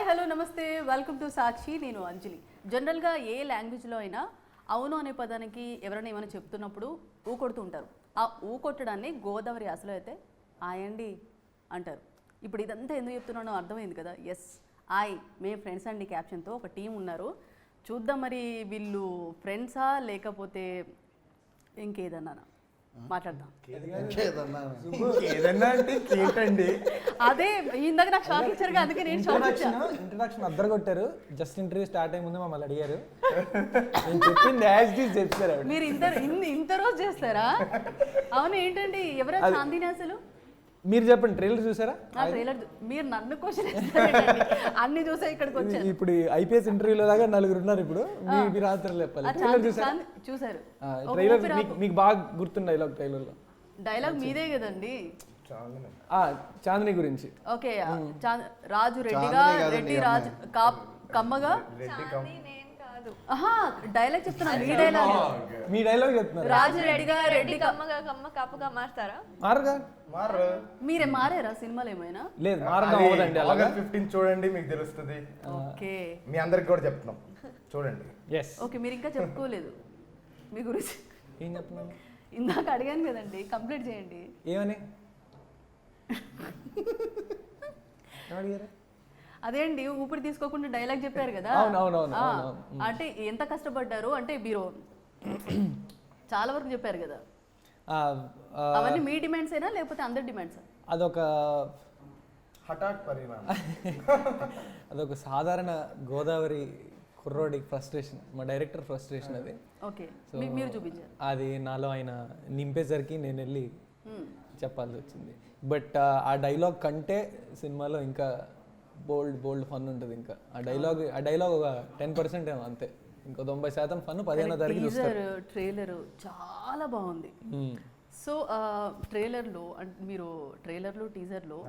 Hello నమస్తే, welcome to సాక్షి. నేను అంజలి. జనరల్గా ఏ లాంగ్వేజ్లో అయినా అవును అనే పదానికి ఎవరైనా ఏమైనా చెప్తున్నప్పుడు ఊ కొడుతూ ఉంటారు. ఆ ఊ కొట్టడాన్ని గోదావరి యాసలో అయితే ఆయండి అంటారు. ఇప్పుడు ఇదంతా ఎందుకు చెప్తున్నానో అర్థమైంది కదా. ఎస్, మే ఫ్రెండ్స్ అండి క్యాప్షన్తో ఒక టీం ఉన్నారు. చూద్దాం మరి వీళ్ళు ఫ్రెండ్సా లేకపోతే ఇంకేదన్నా మాట్లాడదాం. ఏదన్నా అంటే ఏంటండి అదే ఇందాక నాకు షాక్ ఇచ్చారు, అందుకే నేను షాక్ ఇచ్చాను. ఇంట్రడక్షన్ అద్దరు కొట్టారు. జస్ట్ ఇంటర్వ్యూ స్టార్ట్ అయ్యే ముందు మమ్మల్ని అడిగారు. నేను చెప్పింది యాజ్ డీస్ చెప్తారు. మీరు ఇంత రోజు చేస్తారా? అవును, ఏంటండి ఎవరా చాందిని అసలు? మీరు చెప్పండి, ట్రైలర్ చూసారా? ట్రైలర్ మీరు నన్ను క్వశ్చన్ అన్ని చూసా ఇక్కడికి వచ్చాను. ఇప్పుడు ఐపీఎస్ ఇంటర్వ్యూలో లాగా నలుగురు ఉన్నారు. ఇప్పుడు మీరు ఆన్సర్లు చెప్పాలి. ట్రైలర్ చూసారా? చూసారు. ట్రైలర్ మీకు బాగా గుర్తుంది డైలాగ్? ట్రైలర్లో డైలాగ్ మీదే కదండి, చాందిని గురించి. ఓకే, రాజు రెడ్డిగా, రెడ్డి రాజు కమ్మగా డైలాగ్ చెప్తున్నా. మీ డైలాగ్ చెప్తున్నారు. రాజు రెడ్డిగా, రెడ్డి కమ్మగా కమ్మ కాపుగా మారుతారా? మారుగా మీరే మారారా సినిమాలు ఏమైనా? లేదు, మారడం అవ్వదండి. అలాగా 15 చూడండి, మీకు తెలుస్తుంది. ఓకే, మీ అందరికి కూడా చెప్తున్నాం, చూడండి. ఎస్. ఓకే, మీరు ఇంకా చెప్పుకోలేదు మీ గురించి. ఏం చెప్తున్నాను? ఇందాక అడిగాను కదండి, కంప్లీట్ చేయండి. ఏమని అడిగారా? అదే అండి, ఊపిరి తీసుకోకుండా డైలాగ్ చెప్పారు కదా. అవునవునవును. అంటే ఎంత కష్టపడ్డారు అంటే మీరు చాలా వరకు చెప్పారు కదా. అవన్నీ మీ డిమాండ్స్ అయినా లేకపోతే అందరి డిమాండ్స్? అదొక హఠాత్ పరిణామం. అదొక సాధారణ గోదావరి కుర్రోడి ఫ్రస్ట్రేషన్, మా డైరెక్టర్ ఫ్రస్ట్రేషన్ అది. ఓకే, మీరు చూపించారు. అది నాలో ఆయన నింపేసరికి నేను వెళ్ళి చెప్పాల్సి వచ్చింది. బట్ ఆ డైలాగ్ కంటే సినిమాలో ఇంకా బోల్డ్ ఫన్ ఉంటుంది. ఇంకా ఆ డైలాగ్ ఒక 10% ఏమో అంతే. ఇంకో 90% ఫన్ 15వ తారీఖు చూస్తారు. ట్రైలర్ చాలా బాగుంది. సో ట్రైలర్లో మీరు టీజర్లో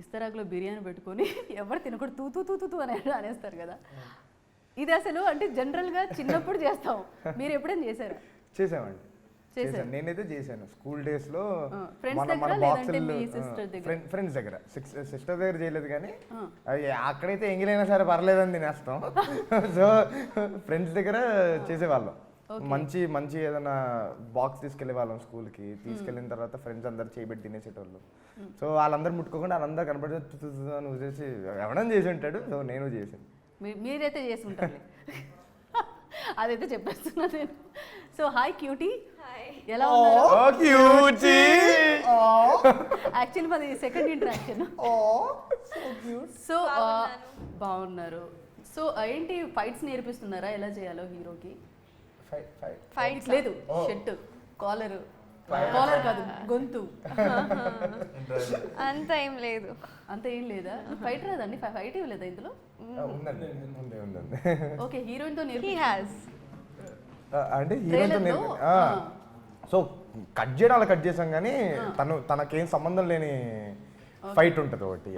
ఇస్తరాకులో బిర్యానీ పెట్టుకొని ఎవరు తినకూడదు తూ తూ తూ తూ అని అనేస్తారు కదా. ఇది అసలు అంటే జనరల్గా చిన్నప్పుడు చేస్తాం, మీరు ఎప్పుడైనా చేశారా? చేసామండి, చేశాను. నేనైతే చేశాను స్కూల్ డేస్ లో. ఫ్రెండ్స్ దగ్గర సిస్టర్ దగ్గర చేయలేదు, కానీ అక్కడైతే ఎంగిలైనా సరే పర్లేదని తినేస్తాం. సో ఫ్రెండ్స్ దగ్గర చేసేవాళ్ళం. మంచి ఏదైనా బాక్స్ తీసుకెళ్లే వాళ్ళం స్కూల్కి. తీసుకెళ్ళిన తర్వాత ఫ్రెండ్స్ అందరు చేయబెట్టి తినేసేటోళ్ళు. సో వాళ్ళందరూ ముట్టుకోకుండా వాళ్ళందరూ కనపడి నువ్వు చేసి ఎవడని చేసి ఉంటాడు. సో నేను చేశాను. మీరైతే చేసి ఉంటారు, అదైతే చెప్పేస్తున్నా నేను. సో హాయ్ క్యూటీ, ఎలా ఉన్నారు? యాక్చువల్లీ మాది సెకండ్ ఇంటరాక్షన్. సో బాగున్నారు. సో ఏంటి ఫైట్స్ నేర్పిస్తున్నారా? ఎలా చేయాలో హీరోకి? ఫైట్స్ లేదు, షర్ట్ కాలర్ కాదు, గొంతు అంత ఏం లేదు. అంత ఏం లేదా? ఫైట్ రాదండి? ఫైట్ ఇవ్వలేదా ఇందులో? ఓకే, హీరోయిన్ తో అంటే హీరోయిన్ సో కట్ చేయడం అలా కట్ చేసాం, కానీ తనకేం సంబంధం లేని ఫైట్ ఉంటుంది ఒకటి.